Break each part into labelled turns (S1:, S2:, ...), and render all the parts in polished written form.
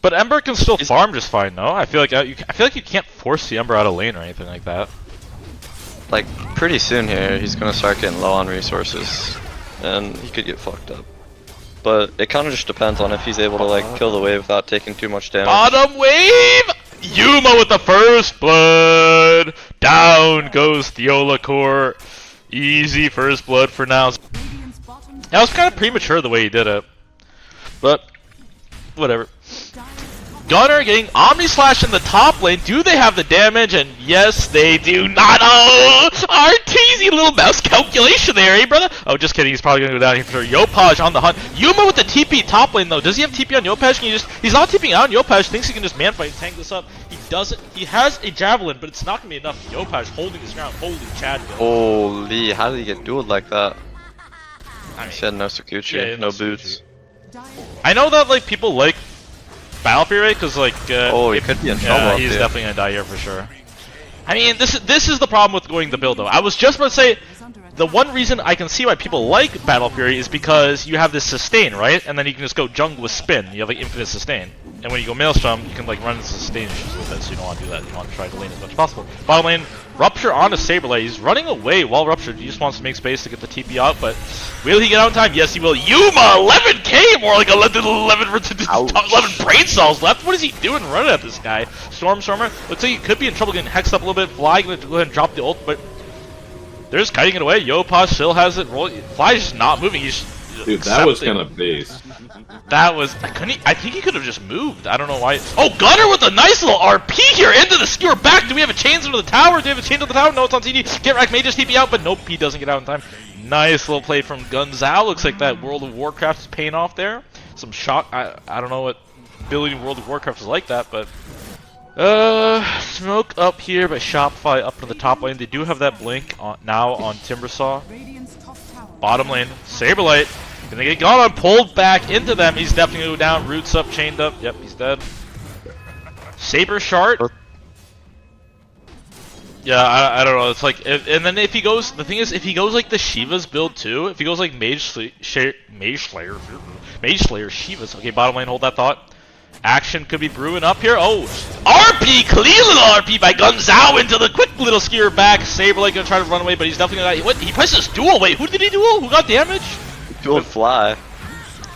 S1: But Ember can still farm just fine, no? I feel like you can't force the Ember out of lane or anything like that.
S2: Like pretty soon here, he's gonna start getting low on resources, and he could get fucked up. But it kind of just depends on if he's able to like kill the wave without taking too much damage.
S1: Bottom wave! Yuma with the first blood! Down goes Thiolicor. Easy first blood for now. That was kind of premature the way he did it. But, whatever. Gunnar getting Omni Slash in the top lane. Do they have the damage? And yes, they do not. Oh! Arteezy, little mouse calculation there, eh, brother? Oh, just kidding. He's probably gonna go down here for sure. Yopaj on the hunt. Yuma with the TP top lane, though. Does he have TP on Yopaj? Can you just... He's not TPing out. Yopaj thinks he can just man fight and tank this up. He doesn't. He has a javelin, but it's not gonna be enough. Yopaj holding his ground. Holy Chad.
S2: Holy, how did he get dueled like that?
S1: I mean,
S2: he had no Sakuchi,
S1: yeah,
S2: no boots.
S1: I know that, like, people like Battlefield, because like
S2: oh, he could be in trouble.
S1: Yeah, he's definitely gonna die here for sure. I mean, this is the problem with going the build though. I was just about to say the one reason I can see why people like Battle Fury is because you have this sustain, right? And then you can just go jungle with spin. You have like infinite sustain. And when you go Maelstrom, you can like run into sustain issues a little bit, so you don't want to do that. You want to try to lane as much as possible. Bottom lane, Rupture onto SabeRLight. He's running away while Ruptured. He just wants to make space to get the TP out, but will he get out in time? Yes, he will. Yuma, 11k, more like 11 brain cells left. What is he doing running at this guy? Stormstormer, looks like he could be in trouble getting hexed up a little bit. Fly going to go ahead and drop the ult, but they're just kiting it away. Yopaj still has it. Fly's just not moving. He's
S3: dude, that was kind of base.
S1: That was... I think he could have just moved. I don't know why. Oh, Gunnar with a nice little RP here into the skewer back. Do we have a chains into the tower? Do we have a chain into the tower? No, it's on TD. Kitrak may just TP out, but nope, he doesn't get out in time. Nice little play from Gunzao. Looks like that World of Warcraft is paying off there. Some shock. I don't know what building World of Warcraft is like that, but... smoke up here by Shopify up to the top lane. They do have that blink now on Timbersaw. Bottom lane, SabeRLight. Gonna get Gunnar pulled back into them. He's definitely gonna go down. Roots up, chained up. Yep, he's dead. Saber Shard. Yeah, I don't know. It's like, and then if he goes, the thing is, if he goes like the Shiva's build too, if he goes like Mage Slayer Shiva's. Okay, bottom lane, hold that thought. Action could be brewing up here. Oh, RP, clean little RP by Gunzao into the quick little skewer back. SabeRLight gonna try to run away, but he's definitely gonna die. What? He presses duel. Wait, who did he duel? Who got damage?
S2: Duel Fly.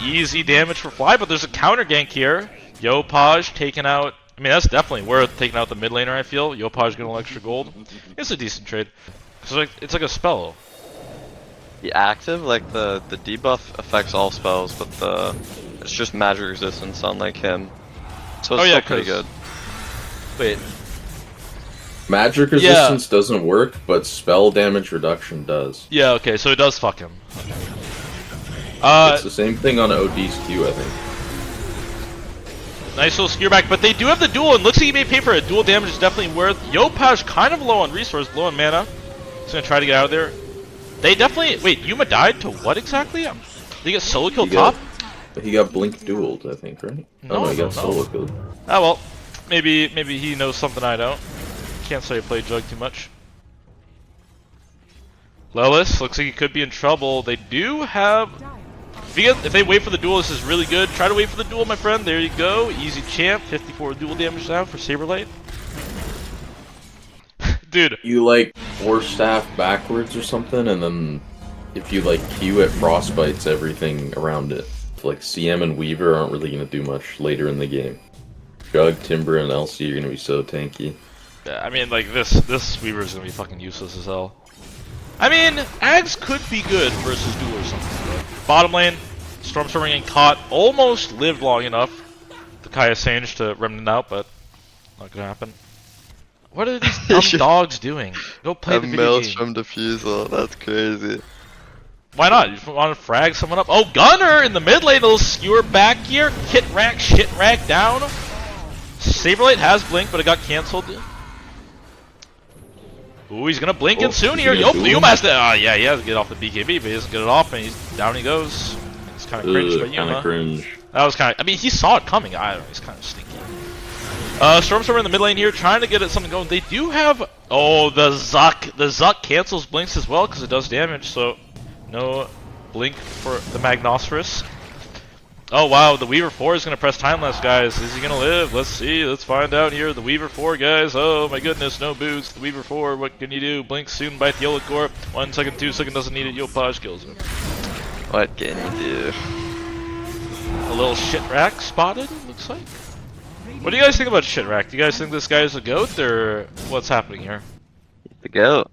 S2: Easy
S1: damage for Fly, but there's a counter gank here. Yopaj taking out. I mean, that's definitely worth taking out the mid laner. I feel Yopaj getting extra gold. It's a decent trade. It's like a spell.
S2: The active, like the debuff affects all spells, but it's just magic resistance unlike him. So it's still pretty good.
S1: Wait.
S3: Magic resistance doesn't work, but spell damage reduction does.
S1: Yeah, okay, so it does fuck him.
S3: It's the same thing on OD's Q, I think.
S1: Nice little skewer back, but they do have the duel, and looks like he may pay for it. Dual damage is definitely worth. Yopaj kind of low on resource, low on mana. He's gonna try to get out of there. They definitely... Wait, Yuma died to what exactly? Did he get solo kill top?
S3: He got blink dueled, I think, right?
S1: No,
S3: he got solo killed.
S1: Ah, well. Maybe he knows something I don't. Can't say I played Jug too much. Lelis looks like he could be in trouble. They do have... If they wait for the duel, this is really good. Try to wait for the duel, my friend. There you go. Easy champ. 54 duel damage now for SabeRLight. Dude.
S3: You like force staff backwards or something, and then if you like Q it frostbites everything around it. Like CM and Weaver aren't really gonna do much later in the game. Jug, Timber, and LC are gonna be so tanky.
S1: Yeah, I mean, like this Weaver is gonna be fucking useless as hell. I mean, Ags could be good versus Duel or something. But bottom lane, Stormstormer getting caught. Almost lived long enough. The Kaya Sange to remnant out, but not gonna happen. What are these dumb dogs doing? Go play the video game.
S2: Maelstrom defusal, that's crazy.
S1: Why not? You just want to frag someone up? Oh, Gunnar in the mid lane, little skewer back here. Kitrak, shitrack down. SabeRLight has blink, but it got cancelled. Ooh, he's gonna blink in soon here. Yuma has to. Yeah, he has to get off the BKB, but he doesn't get it off, and he's down. He goes. It's kind of cringe by Yuma. That was kind of. I mean, he saw it coming. I don't know. He's kind of stinky. Stormstormer in the mid lane here, trying to get it something going. They do have. Oh, the Zuck. The Zuck cancels blinks as well because it does damage. So no blink for the Magnosaurus. Oh wow, the Weaver 4 is gonna press time lapse, guys. Is he gonna live? Let's see. Let's find out here. The Weaver 4, guys. Oh my goodness, no boots. The Weaver 4. What can you do? Blink soon by Thiolicor. 1 second, 2 second doesn't need it. Yopaj kills him.
S2: What can you do?
S1: A little shit rack spotted. Looks like. What do you guys think about shit rack? Do you guys think this guy is a goat or what's happening here?
S2: The goat.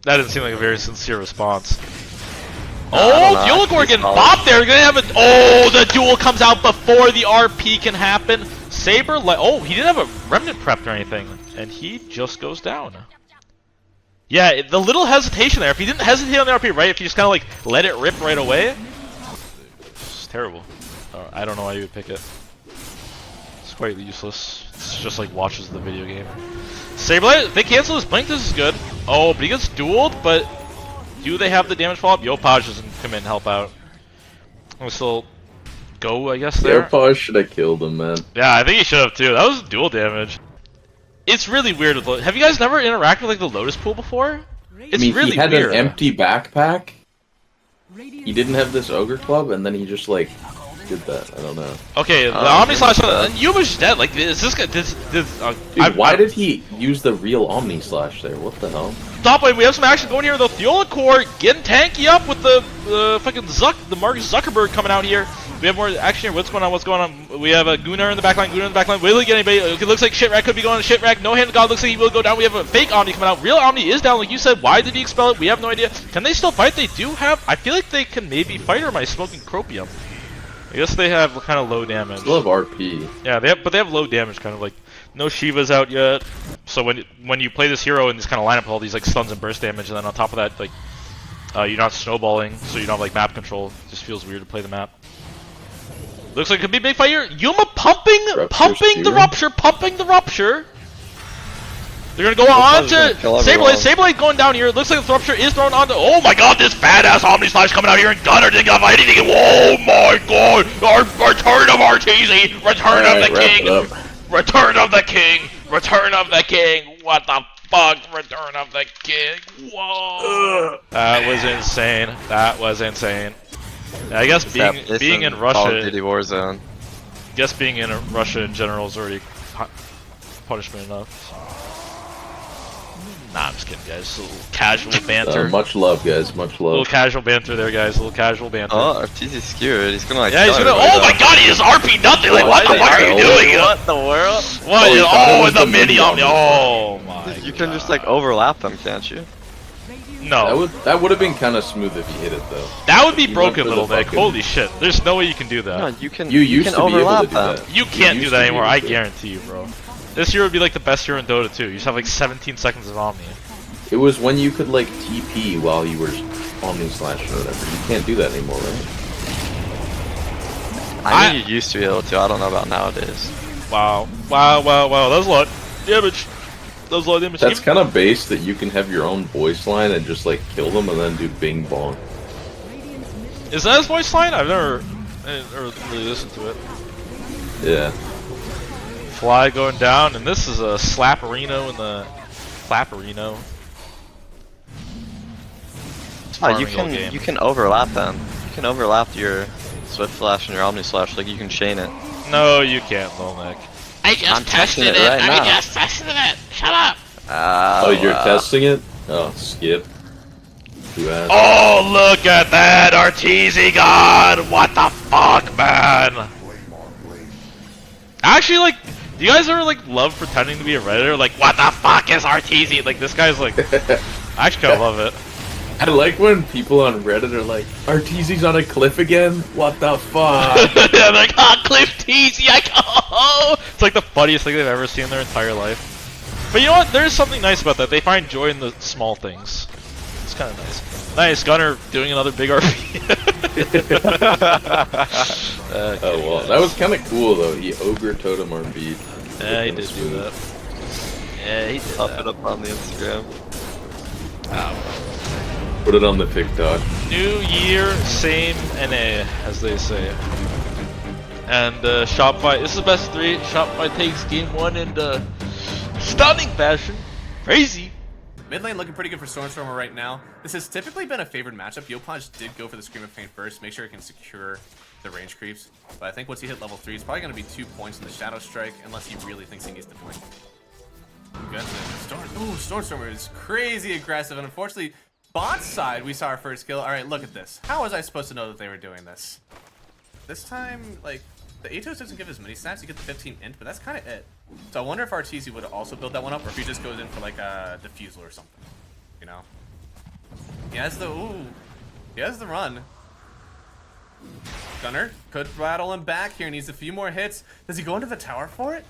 S1: That didn't seem like a very sincere response.
S2: I
S1: Oh,
S2: don't know.
S1: Thiolicor getting bopped there. We're gonna have a. Oh, the duel comes out before the RP can happen. SabeRLight. Oh, he didn't have a remnant prepped or anything, and he just goes down. Yeah, the little hesitation there. If he didn't hesitate on the RP, right? If he just kind of like let it rip right away, it's terrible. I don't know why you would pick it. It's quite useless. It's just like watches the video game. SabeRLight, if they cancel his blink, this is good. Oh, but he gets dueled, but. Do they have the damage follow-up? Yopaj doesn't come in and help out. We'll still go, I guess, there.
S3: Yopaj should have killed him, man.
S1: Yeah, I think he should have, too. That was dual damage. It's really weird. Have you guys never interacted with, like, the Lotus Pool before? It's really
S3: he had
S1: weird.
S3: an empty backpack. He didn't have this Ogre Club, and then he just, like, did that. I don't know.
S1: Okay, the Omni Slash, and Yuma's dead. Like, is this guy,
S3: Dude, why did he use the real Omni Slash there? What the hell?
S1: Top lane, we have some action going here though. Thiolicor getting tanky up with the fucking the Mark Zuckerberg coming out here. We have more action here. What's going on? What's going on? We have a Gunnar in the backline. Gunnar in the backline. Will he get anybody? It looks like Shitrack could be going to Shitrack. No hand of God. Looks like he will go down. We have a fake Omni coming out. Real Omni is down, like you said. Why did he expel it? We have no idea. Can they still fight? They do have. I feel like they can maybe fight, or am I smoking Cropium? I guess they have kind of low damage.
S3: Still have RP.
S1: Yeah, but they have low damage, kind of like. No Shiva's out yet, so when you play this hero in this kind of lineup with all these like stuns and burst damage, and then on top of that, like you're not snowballing, so you don't have like map control. It just feels weird to play the map. Looks like it could be a big fight here. Yuma pumping the rupture. They're gonna go on to SabeRLight. SabeRLight going down here. It looks like the rupture is thrown onto. Oh my god, this badass Omni Slash coming out here, and Gunnar didn't have anything. Oh my god, our return of Arteezy, return of the king. Return of the king! Return of the king! What the fuck? Return of the king! Whoa! That was insane. That was insane. I guess being in Russia.
S2: Warzone.
S1: I guess being in Russia in general is already punishment enough. Nah, I'm just kidding, guys. A little casual banter.
S3: Much love, guys. Much love.
S1: A little casual banter there, guys. A little casual banter.
S2: Oh, Arteezy's skewered. He's gonna like.
S1: Yeah, he's gonna. Oh my god, he is RP nothing. Like, what the fuck are you doing?
S2: What the world?
S1: What? Oh, the mini Omni. Oh my.
S2: You can just like overlap them, can't you?
S1: No.
S3: That would have been kind of smooth if you hit it though.
S1: That would be broken, little Nick. Holy shit. There's no way you can do that.
S2: No, you can.
S3: You used
S2: can
S3: to be able
S2: overlap
S3: to do
S2: them.
S3: that.
S1: You can't do
S3: used
S1: that
S3: to be
S1: anymore,
S3: able
S1: I
S3: to.
S1: guarantee you, bro. This hero would be like the best hero in Dota 2. You just have like 17 seconds of Omni.
S3: It was when you could like TP while you were Omni Slash or whatever. You can't do that anymore, right?
S2: I think you used to be able to. I don't know about nowadays.
S1: Wow. Wow, wow, wow. That was a lot of damage. That was a lot of damage.
S3: That's kind of base that you can have your own voice line and just like kill them and then do bing bong.
S1: Is that his voice line? I never really listened to it.
S3: Yeah.
S1: Fly going down, and this is a Slapperino in the Clapperino.
S2: Oh, you can overlap them. You can overlap your Swift Slash and your Omni Slash. Like you can chain it.
S1: No, you can't, Lil Nick.
S4: I just tested it.
S2: Right now.
S4: I just tested it. Shut up.
S3: Oh, you're testing it? Oh, skip.
S1: Oh, look at that, Arteezy God! What the fuck, man? Actually, like, do you guys ever like love pretending to be a redditor? Like, what the fuck is Arteezy? Like, this guy's like, I actually kind of love it.
S3: I like when people on Reddit are like, Arteezy's on a cliff again? What the fuck?
S1: Yeah, like, Cliff Teasy, it's like the funniest thing they've ever seen in their entire life. But you know what? There's something nice about that. They find joy in the small things. It's kind of nice. Nice, Gunnar doing another big RP.
S3: Oh well, that was kind of cool though. He ogre totem RP.
S1: Yeah, he did do that. Yeah, he did
S2: Pop
S1: that.
S2: it up on the Instagram.
S3: Put it on the TikTok.
S1: New year, same NA, as they say. And Shopify, this is the best 3. Shopify takes game 1 in stunning fashion. Crazy.
S5: Mid lane looking pretty good for Stormstormer right now. This has typically been a favored matchup. Yopaj did go for the Scream of Pain first, make sure he can secure the range creeps. But I think once you hit level 3, it's probably going to be 2 points in the Shadow Strike, unless he really thinks he needs to blink. Stormstormer is crazy aggressive, and unfortunately, bot side, we saw our first kill. All right, look at this. How was I supposed to know that they were doing this? This time, like, the Atos doesn't give as many stats. You get the 15 int, but that's kind of it. So I wonder if Arteezy would also build that one up, or if he just goes in for like a defusal or something. You know? He has the run. Gunnar could rattle him back here. Needs a few more hits. Does he go into the tower for it?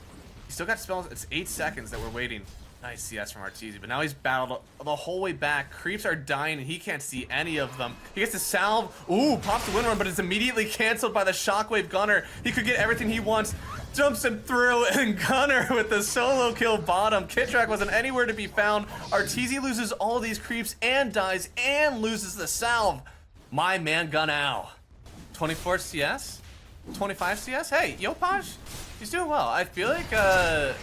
S5: He still got spells. It's 8 seconds that we're waiting. Nice CS from Arteezy, but now he's battled the whole way back. Creeps are dying, and he can't see any of them. He gets the salve. Ooh, pops the wind run, but it's immediately canceled by the shockwave Gunnar. He could get everything he wants. Jumps him through, and Gunnar with the solo kill bottom. Kitrak wasn't anywhere to be found. Arteezy loses all of these creeps and dies and loses the salve. My man Gunnar. 24 CS? 25 CS? Hey, Yopaj, he's doing well. I feel like a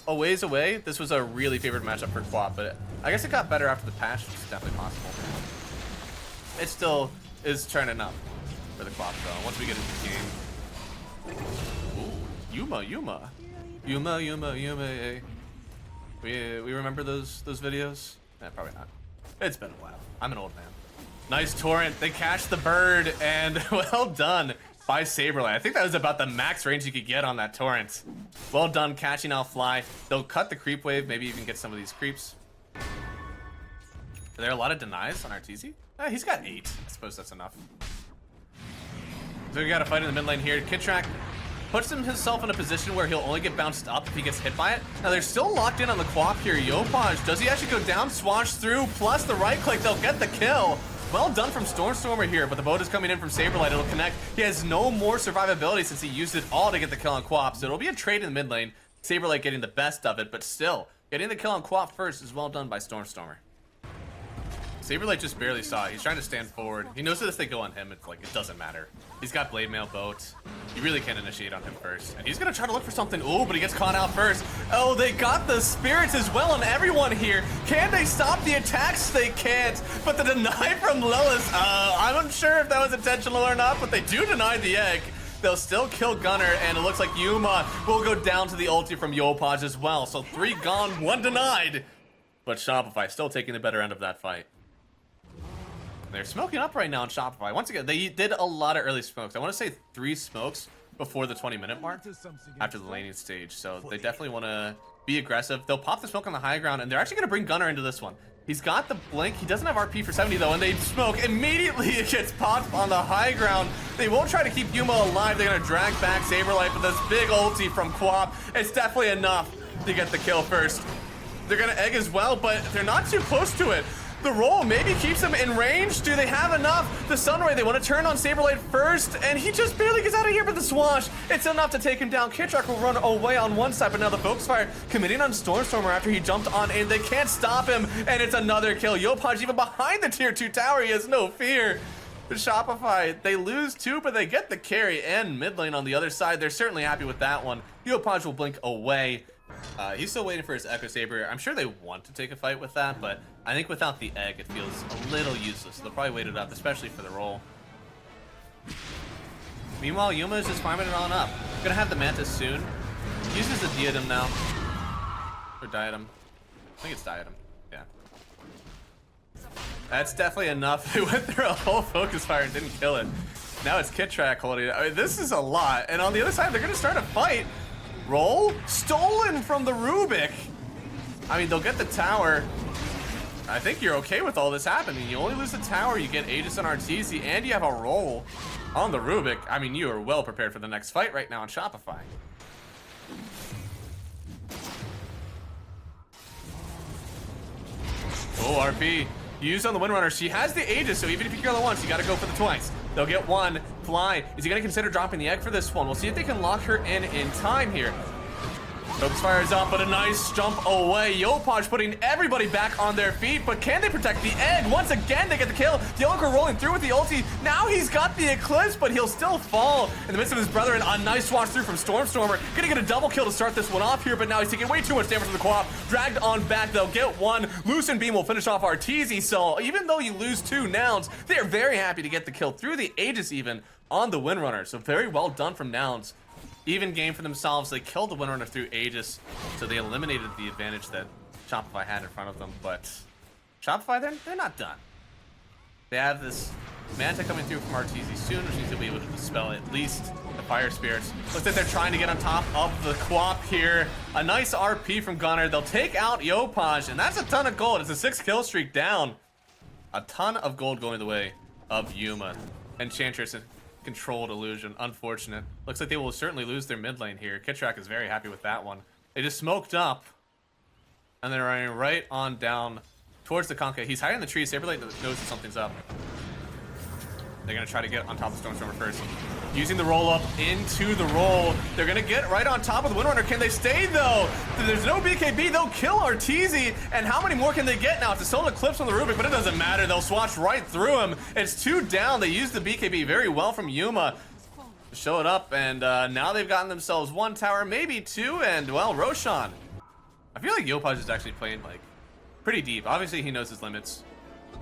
S5: ways away, this was a really favorite matchup for Quap, but I guess it got better after the patch, which is definitely possible. It still is turning up for the Quap, though, once we get into the game. Ooh, Yuma. We remember those videos? Eh, probably not. It's been a while. I'm an old man. Nice torrent. They catch the bird, and well done by SabeRLight. I think that was about the max range you could get on that torrent. Well done catching out fly. They'll cut the creep wave, maybe even get some of these creeps. Are there a lot of denies on Arteezy? He's got 8. I suppose that's enough. So we got a fight in the mid lane here. Kitrak puts himself in a position where he'll only get bounced up if he gets hit by it. Now they're still locked in on the Quap here. Yopaj, does he actually go down? Swash through, plus the right click, they'll get the kill. Well done from Stormstormer here, but the boat is coming in from SabeRLight. It'll connect. He has no more survivability since he used it all to get the kill on Quap, so it'll be a trade in the mid lane. SabeRLight getting the best of it, but still, getting the kill on Quap first is well done by Stormstormer. SabeRLight just barely saw it. He's trying to stand forward. He knows that if they go on him, it's like, it doesn't matter. He's got Blade Mail boat. You really can't initiate on him first. And he's gonna try to look for something. Ooh, but he gets caught out first. Oh, they got the spirits as well on everyone here. Can they stop the attacks? They can't. But the deny from Lelis, I'm unsure if that was intentional or not, but they do deny the egg. They'll still kill Gunnar, and it looks like Yuma will go down to the ulti from Yopaj as well. So 3 gone, 1 denied. But Shopify still taking the better end of that fight. They're smoking up right now on Shopify. Once again, they did a lot of early smokes. I want to say 3 smokes before the 20-minute mark after the laning stage. So they definitely want to be aggressive. They'll pop the smoke on the high ground, and they're actually going to bring Gunnar into this one. He's got the blink. He doesn't have RP for 70, though, and they smoke. Immediately, it gets popped on the high ground. They won't try to keep Yuma alive. They're going to drag back SabeRLight with this big ulti from Quap. It's definitely enough to get the kill first. They're going to egg as well, but they're not too close to it. The roll maybe keeps them in range. Do they have enough? The Sunray, they want to turn on SabeRLight first, and he just barely gets out of here, but the swash, it's enough to take him down. Kitrak will run away on one side, but now the Focus Fire committing on Stormstormer after he jumped on in. They can't stop him, and it's another kill. Yopaj even behind the tier 2 tower. He has no fear. Shopify, they lose 2, but they get the carry and mid lane on the other side. They're certainly happy with that one. Yopaj will blink away. He's still waiting for his Echo Saber. I'm sure they want to take a fight with that, but I think without the egg, it feels a little useless. They'll probably wait it up, especially for the roll. Meanwhile, Yuma is just farming it on up. Gonna have the Mantis soon. Uses the Diadem now. Or Diadem. I think it's Diadem. Yeah. That's definitely enough. They went through a whole Focus Fire and didn't kill it. Now it's Kitrak holding it. I mean, this is a lot. And on the other side, they're gonna start a fight. Roll? Stolen from the Rubik! I mean, they'll get the tower. I think you're okay with all this happening. You only lose the tower, you get Aegis and Arteezy, and you have a roll on the Rubik. I mean, you are well prepared for the next fight right now on Shopify. Oh, RP. Used on the Windrunner. She has the Aegis, so even if you kill her once, you gotta go for the twice. They'll get 1. Fly. Is he gonna consider dropping the egg for this one? We'll see if they can lock her in time here. Focus Fire is up, but a nice jump away. Yopaj putting everybody back on their feet, but can they protect the egg? Once again, they get the kill. Thiolicor rolling through with the ulti. Now he's got the Eclipse, but he'll still fall in the midst of his brother. And a nice swash through from Stormstormer. Gonna get a double kill to start this one off here, but now he's taking way too much damage from the Quap. Dragged on back, they'll get 1. Loosen Beam will finish off Arteezy, so even though you lose 2 Nouns, they are very happy to get the kill through the Aegis even. on the Windrunner. So very well done from Nouns. Even game for themselves. They killed the Windrunner through Aegis, so they eliminated the advantage that Shopify had in front of them. But Shopify, they're not done. They have this Manta coming through from Arteezy soon, which means they'll be able to dispel at least the Fire Spirits. Looks like they're trying to get on top of the Quap here. A nice RP from Gunnar. They'll take out Yopaj, and that's a ton of gold. It's a 6-kill streak down. A ton of gold going the way of Yuma. Enchantress and Controlled Illusion. Unfortunate. Looks like they will certainly lose their mid lane here. Kitrak is very happy with that one. They just smoked up, and they're running right on down towards the Conka. He's hiding in the tree. SabeRLight knows that something's up. They're going to try to get on top of Stormstormer first. Using the roll up into the roll. They're going to get right on top of the Windrunner. Can they stay, though? There's no BKB. They'll kill Arteezy. And how many more can they get now? It's a Solar Eclipse on the Rubik, but it doesn't matter. They'll swatch right through him. It's 2 down. They used the BKB very well from Yuma to show it up. And now they've gotten themselves 1 tower, maybe 2. And, well, Roshan. I feel like Yopaj is actually playing, like, pretty deep. Obviously, he knows his limits.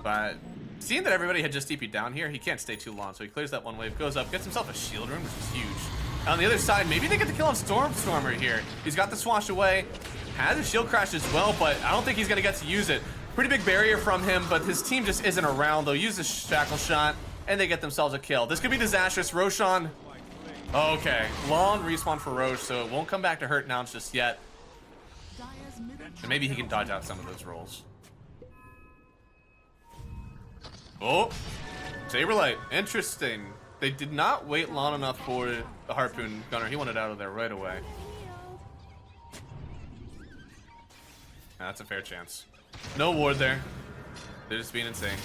S5: But seeing that everybody had just TP'd down here, he can't stay too long. So he clears that 1 wave, goes up, gets himself a shield room, which is huge. On the other side, maybe they get the kill on Stormstormer here. He's got the swash away, has a shield crash as well, but I don't think he's going to get to use it. Pretty big barrier from him, but his team just isn't around. They'll use the shackle shot, and they get themselves a kill. This could be disastrous. Roshan. Okay, long respawn for Roche, so it won't come back to hurt Nouns just yet. And maybe he can dodge out some of those rolls. Oh, SabeRLight. Interesting. They did not wait long enough for the Harpoon Gunner. He wanted out of there right away. That's a fair chance. No ward there. They're just being insane.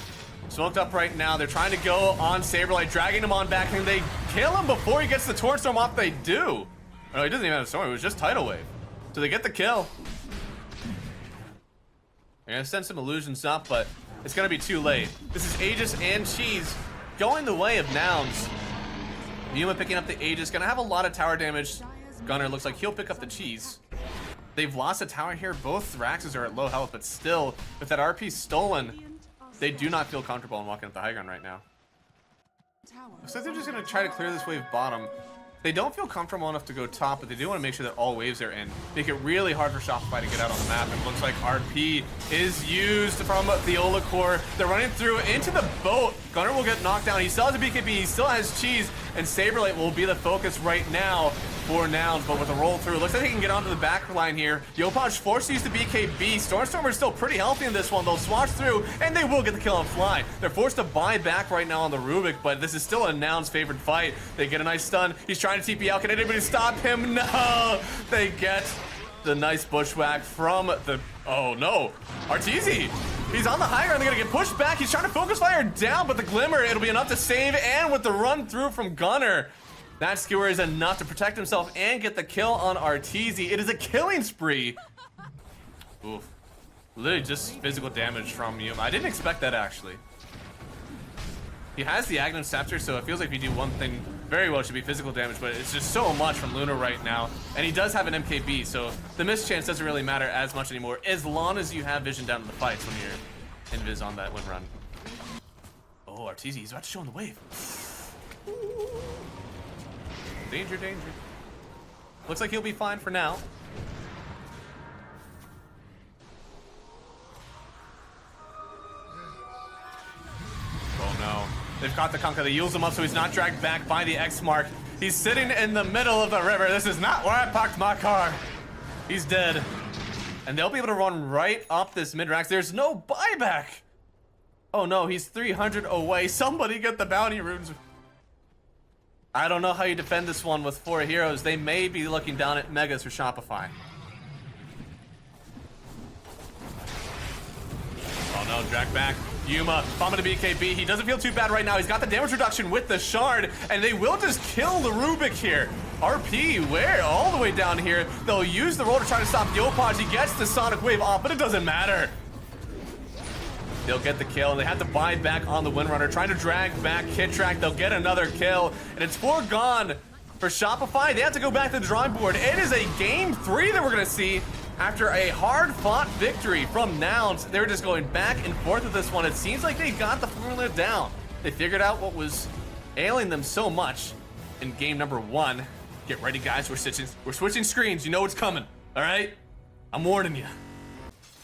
S5: Smoked up right now. They're trying to go on SabeRLight, dragging him on back. Can they kill him before he gets the Torn Storm off? They do. Oh, he doesn't even have a storm. It was just Tidal Wave. So they get the kill. They're going to send some illusions up, but it's going to be too late. This is Aegis and Cheese going the way of Nouns. Yuma picking up the Aegis. Going to have a lot of tower damage. Gunnar looks like he'll pick up the Cheese. They've lost a tower here. Both Thraxes are at low health, but still, with that RP stolen, they do not feel comfortable in walking up the high ground right now. Looks like they're just going to try to clear this wave bottom. They don't feel comfortable enough to go top, but they do want to make sure that all waves are in. Make it really hard for Shopify to get out on the map. And it looks like RP is used from Thiolicor. They're running through into the boat. Gunnar will get knocked down. He still has a BKB. He still has Cheese. And SabeRLight will be the focus right now for Nouns. But with a roll through, looks like he can get onto the back line here. Yopaj forced to use the BKB. Stormstormer is still pretty healthy in this one. They'll swatch through, and they will get the kill on Fly. They're forced to buy back right now on the Rubik, but this is still a Nouns favored fight. They get a nice stun. He's trying to TP out. Can anybody stop him? No! They get the nice bushwhack from the... Oh, no. Arteezy! He's on the high ground. They're going to get pushed back. He's trying to focus fire down, but the Glimmer, it'll be enough to save, and with the run through from Gunnar, that skewer is enough to protect himself and get the kill on Arteezy. It is a killing spree. Oof. Literally just physical damage from Yuma. I didn't expect that, actually. He has the Aghanim Scepter, so it feels like if you do one thing very well, it should be physical damage, but it's just so much from Luna right now. And he does have an MKB, so the miss chance doesn't really matter as much anymore, as long as you have vision down in the fights when you're invis on that win run. Oh, Arteezy, he's about to show him the wave. Danger, danger. Looks like he'll be fine for now. Oh no. They've caught the Conka. They use him up so he's not dragged back by the X mark. He's sitting in the middle of the river. This is not where I parked my car. He's dead. And they'll be able to run right up this mid-rax. There's no buyback. Oh no, he's 300 away. Somebody get the bounty runes. I don't know how you defend this one with 4 heroes. They may be looking down at Megas for Shopify. Oh no, drag back. Yuma, bombing the BKB. He doesn't feel too bad right now. He's got the damage reduction with the shard, and they will just kill the Rubik here. RP, where? All the way down here. They'll use the roll to try to stop Yopaj. He gets the Sonic Wave off, but it doesn't matter. They'll get the kill. They have to buy back on the Windrunner, trying to drag back Kitrak. They'll get another kill, and it's foregone for Shopify. They have to go back to the drawing board. It is a game 3 that we're going to see after a hard-fought victory from Nouns. They're just going back and forth with this one. It seems like they got the formula down. They figured out what was ailing them so much in game number 1. Get ready, guys. We're switching screens. You know what's coming. All right? I'm warning you.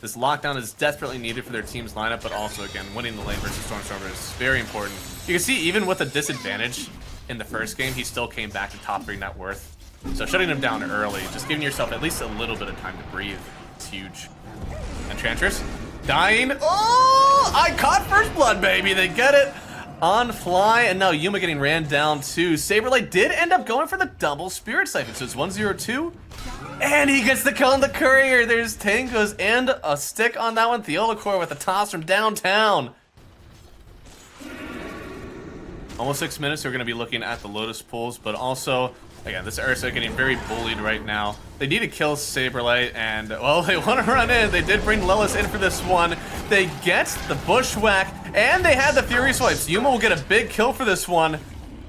S5: This lockdown is desperately needed for their team's lineup, but also, again, winning the lane versus Stormstormer is very important. You can see, even with a disadvantage in the first game, he still came back to top 3 net worth. So shutting him down early, just giving yourself at least a little bit of time to breathe, it's huge. Enchantress, dying. Oh, I caught first blood, baby. They get it on fly, and now Yuma getting ran down too. SabeRLight did end up going for the double Spirit Siphon, so it's 1-0-2. And he gets the kill on the courier. There's tangos and a stick on that one. Thiolicor with a toss from downtown. Almost 6 minutes, we're going to be looking at the Lotus pools, but also, again, this Ursa getting very bullied right now. They need to kill SabeRLight, and, well, they want to run in. They did bring Lelis in for this one. They get the Bushwhack, and they had the Fury Swipes. Yuma will get a big kill for this one.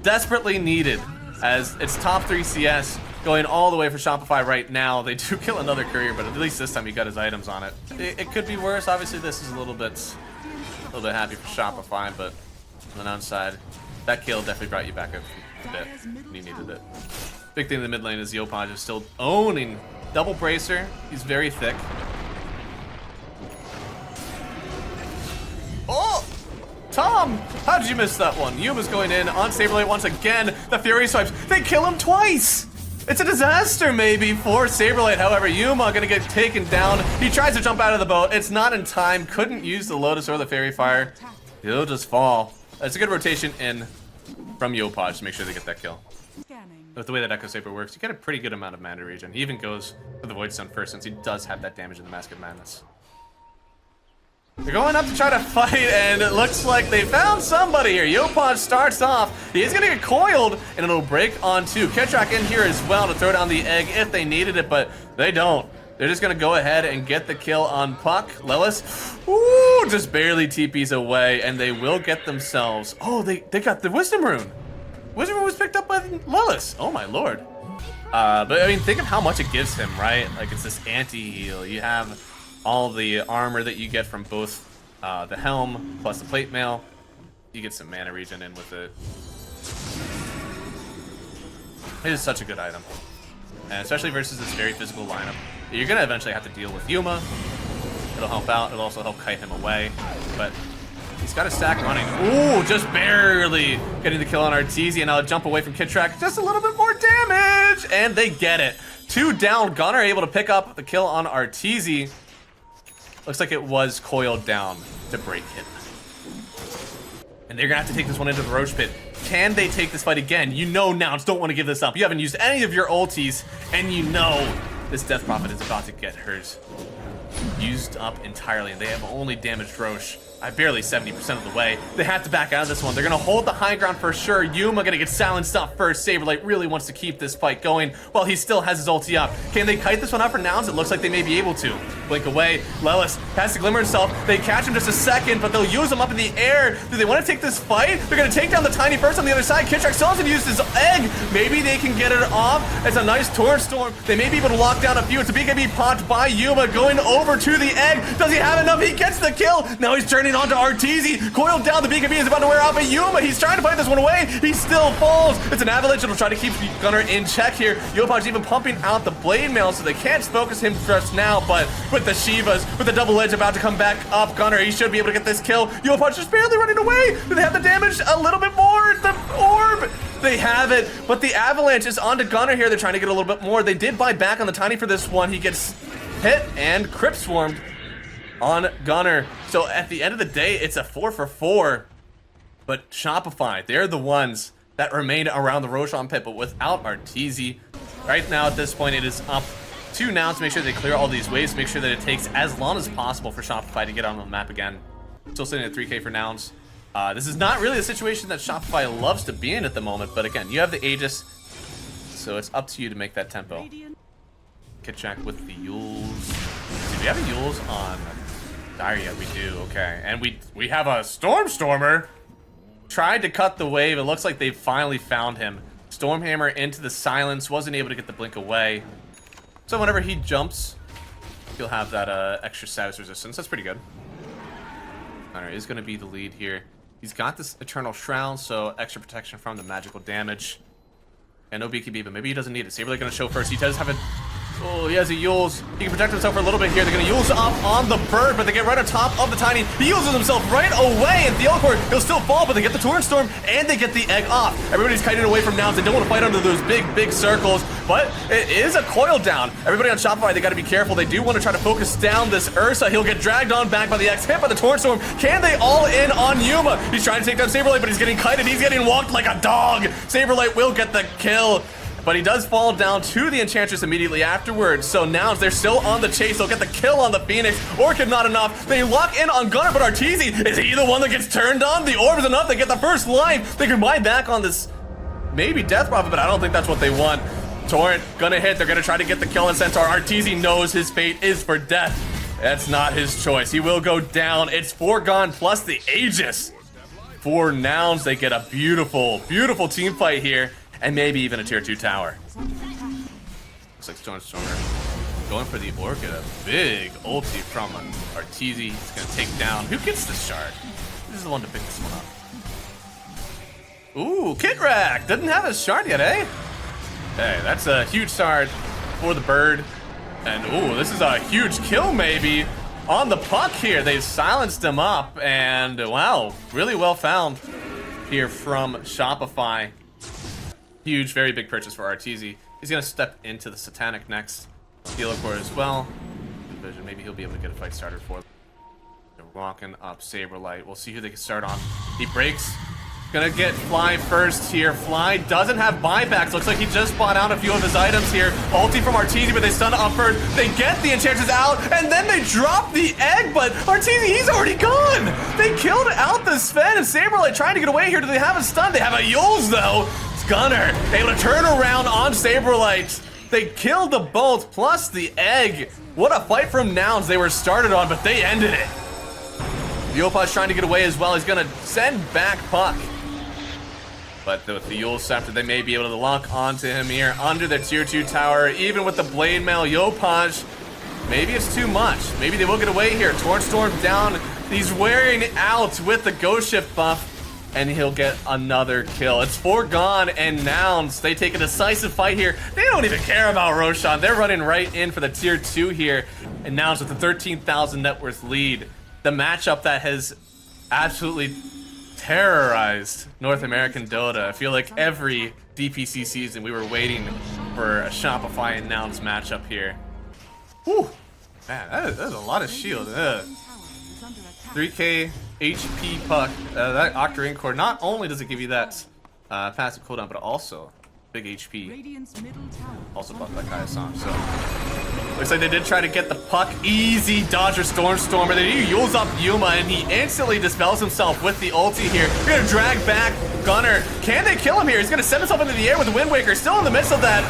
S5: Desperately needed, as it's top 3 CS going all the way for Shopify right now. They do kill another courier, but at least this time he got his items on it. It could be worse. Obviously, this is a little bit happy for Shopify, but on the downside, that kill definitely brought you back a bit, and you needed it. Big thing in the mid lane is Yopaj is still owning double bracer. He's very thick. Oh! Tom! How did you miss that one? Yuma's going in on SabeRLight once again. The Fury Swipes. They kill him twice! It's a disaster maybe for SabeRLight. However, Yuma gonna get taken down. He tries to jump out of the boat. It's not in time. Couldn't use the Lotus or the Fairy Fire. He'll just fall. It's a good rotation in from Yopaj to make sure they get that kill. With the way that Echo Saber works, you get a pretty good amount of mana regen. He even goes for the Void Stone first since he does have that damage in the Mask of Madness. They're going up to try to fight, and it looks like they found somebody here. Yopaj starts off. He is going to get coiled, and it'll break onto Kitrak in here as well to throw down the egg if they needed it, but they don't. They're just going to go ahead and get the kill on Puck. Lelis, ooh, just barely TPs away, and they will get themselves. Oh, they got the Wisdom Rune. Wisdom Rune was picked up by Lelis. Oh, my lord. But, I mean, think of how much it gives him, right? Like, it's this anti-heal. You have all the armor that you get from both the helm plus the plate mail. You get some mana regen in with it. It is such a good item. And especially versus this very physical lineup. You're going to eventually have to deal with Yuma. It'll help out. It'll also help kite him away. But he's got a stack running. Ooh, just barely getting the kill on Arteezy. And I'll jump away from Kitrak. Just a little bit more damage. And they get it. 2 down. Gunnar able to pick up the kill on Arteezy. Looks like it was coiled down to break him. And they're going to have to take this one into the Roach Pit. Can they take this fight again? You know Nouns don't want to give this up. You haven't used any of your ultis, and you know this Death Prophet is about to get hers used up entirely, and they have only damaged Roche. Barely 70% of the way. They have to back out of this one. They're going to hold the high ground for sure. Yuma going to get silenced up first. SabeRLight really wants to keep this fight going while he still has his ulti up. Can they kite this one up for Nouns? It looks like they may be able to. Blink away. Lelis has to glimmer himself. They catch him just a second, but they'll use him up in the air. Do they want to take this fight? They're going to take down the Tiny first on the other side. Kitrak still hasn't used his egg. Maybe they can get it off. It's a nice Torrent Storm. They may be able to lock down a few. It's a BKB popped by Yuma going over to the egg. Does he have enough? He gets the kill. Now he's turning onto Arteezy. Coiled down. The BKB is about to wear out, but Yuma, he's trying to fight this one away. He still falls. It's an avalanche. It'll try to keep Gunnar in check here. Yopaj even pumping out the blade mail, so they can't focus him just now, but with the Shivas, with the double edge about to come back up, Gunnar, he should be able to get this kill. Yopaj just barely running away. Do they have the damage? A little bit more. The orb. They have it, but the avalanche is onto Gunnar here. They're trying to get a little bit more. They did buy back on the Tiny for this one. He gets hit and Crypt Swarmed on Gunnar. So at the end of the day, it's a 4-for-4. But Shopify, they're the ones that remain around the Roshan pit, but without Arteezy. Right now at this point, it is up to Nouns to make sure they clear all these waves, make sure that it takes as long as possible for Shopify to get on the map again. Still sitting at 3K for Nouns. This is not really a situation that Shopify loves to be in at the moment, but again, you have the Aegis, so it's up to you to make that tempo. Kitrak with the Yules. Do we have a Yules on Daria? We do, okay. And we have a Stormstormer. Tried to cut the wave. It looks like they finally found him. Stormhammer into the silence. Wasn't able to get the blink away. So whenever he jumps, he'll have that extra status resistance. That's pretty good. Alright, he's going to be the lead here. He's got this Eternal Shroud, so extra protection from the magical damage. And no BKB, but maybe he doesn't need it. SabeRLight gonna show first. He does have a... Oh, he has a Yules. He can protect himself for a little bit here. They're gonna Yules up on the bird, but they get right on top of the Tiny. He Yules himself right away, and Thiolicor, he'll still fall, but they get the Storm, and they get the egg off. Everybody's kiting away from Nouns. They don't want to fight under those big circles, but it is a coil down. Everybody on Shopify, they gotta be careful. They do want to try to focus down this Ursa. He'll get dragged on back by the X, hit by the Storm. Can they all in on Yuma? He's trying to take down SabeRLight, but he's getting kited. He's getting walked like a dog. SabeRLight will get the kill. But he does fall down to the Enchantress immediately afterwards. So Nouns, they're still on the chase. They'll get the kill on the Phoenix. Orchid not enough. They lock in on Gunnar, but Arteezy, is he the one that gets turned on? The orb is enough. They get the first life. They can buy back on this maybe Death Prophet, but I don't think that's what they want. Torrent gonna hit. They're gonna try to get the kill on Centaur. Arteezy knows his fate is for death. That's not his choice. He will go down. It's foregone plus the Aegis. For Nouns, they get a beautiful team fight here. And maybe even a tier 2 tower. Looks like Stormstormer going for the Orchid. A big ulti from Arteezy. He's gonna take down. Who gets the shard? Who's the one to pick this one up? Ooh, Kitrak! Doesn't have a shard yet, eh? Hey, that's a huge shard for the bird. And ooh, this is a huge kill maybe on the puck here. They've silenced him up. And wow, really well found here from Shopify. Huge, very big purchase for Arteezy. He's gonna step into the Satanic next. Thiolicor as well. Vision, maybe he'll be able to get a fight started for them. They're walking up SabeRLight. We'll see who they can start on. He breaks. Gonna get Fly first here. Fly doesn't have buybacks. Looks like he just bought out a few of his items here. Ulti from Arteezy, but they stun up first. They get the Enchantress out, and then they drop the egg, but Arteezy, he's already gone. They killed out the Sven, and SabeRLight trying to get away here. Do they have a stun? They have a Yules, though. Gunnar able to turn around on SabeRLight. They killed the bolt plus the egg. What a fight from Nouns they were started on, but they ended it. Yopaj trying to get away as well. He's gonna send back puck. But with the Yule Scepter, they may be able to lock onto him here under the tier 2 tower. Even with the Blade Mail, Yopaj, maybe it's too much. Maybe they will get away here. Storm down. He's wearing out with the Ghost Shift buff. And he'll get another kill. It's foregone, and Nouns, they take a decisive fight here. They don't even care about Roshan. They're running right in for the tier 2 here. And Nouns with a 13,000 net worth lead. The matchup that has absolutely terrorized North American Dota. I feel like every DPC season we were waiting for a Shopify and Nouns matchup here. Whew. Man, that is a lot of shield. 3k HP puck. That Octarine Core, not only does it give you that passive cooldown, but also big HP. Also buffed by Kaya-san. So looks like they did try to get the puck. Easy dodger Stormstormer. They do Yules up Yuma, and he instantly dispels himself with the ulti here. They're gonna drag back Gunnar. Can they kill him here? He's gonna send himself into the air with the Wind Waker. Still in the midst of that.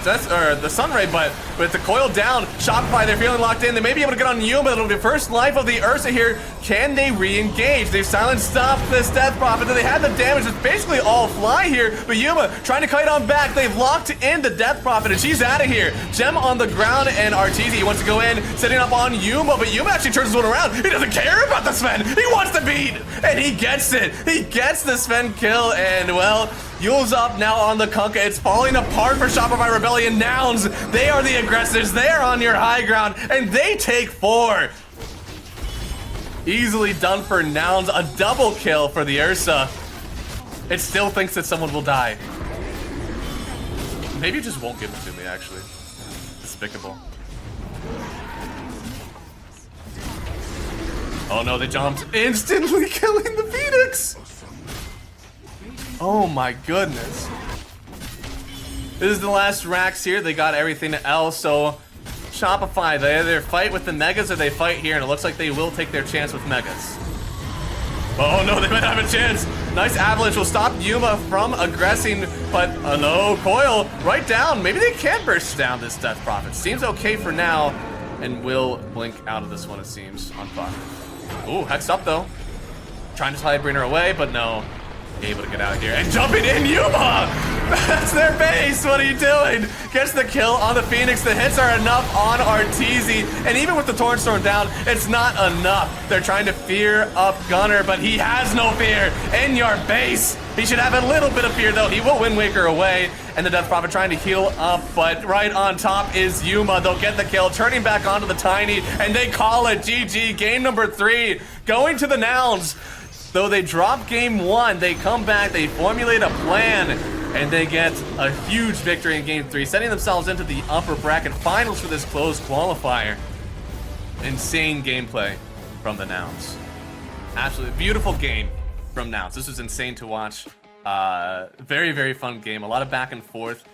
S5: The Sunray, but with the coil down, Shopify, they're feeling locked in. They may be able to get on Yuma. It'll be the first life of the Ursa here. Can they re-engage? They've silenced up this Death Prophet. They had the damage. It's basically all Fly here, but Yuma trying to kite on back. They've locked in the Death Prophet, and she's out of here. Gem on the ground, and Arteezy wants to go in, setting up on Yuma, but Yuma actually turns this one around. He doesn't care about the Sven. He wants to beat, and he gets it. He gets the Sven kill, and well, Yule's up now on the Kunkka. It's falling apart for Shopify Rebellion. Nouns, they are the aggressors. They are on your high ground, and they take 4. Easily done for Nouns. A double kill for the Ursa. It still thinks that someone will die. Maybe it just won't give it to me, actually. Despicable. Oh no, they jumped, instantly killing the Phoenix! Oh my goodness. This is the last racks here. They got everything else, so Shopify, they either fight with the Megas or they fight here, and it looks like they will take their chance with Megas. Oh no, they might have a chance. Nice avalanche will stop Yuma from aggressing, but no, coil right down. Maybe they can burst down this Death Prophet. Seems okay for now, and will blink out of this one, it seems, on Buck. Ooh, hex up though. Trying to try to bring her away, but no. Able to get out of here and jumping in Yuma! That's their base! What are you doing? gets the kill on the Phoenix. The hits are enough on Arteezy, and even with the Stormstormer down, it's not enough. They're trying to fear up Gunnar, but he has no fear in your base. He should have a little bit of fear, though. He will Wind Waker away, and the Death Prophet trying to heal up, but right on top is Yuma. They'll get the kill, turning back onto the Tiny, and they call it GG. Game number 3, going to the Nouns. Though they drop game 1, they come back, they formulate a plan, and they get a huge victory in game 3, setting themselves into the upper bracket finals for this closed qualifier. Insane gameplay from the Nouns. Absolutely beautiful game from Nouns. This was insane to watch. Very, very fun game. A lot of back and forth.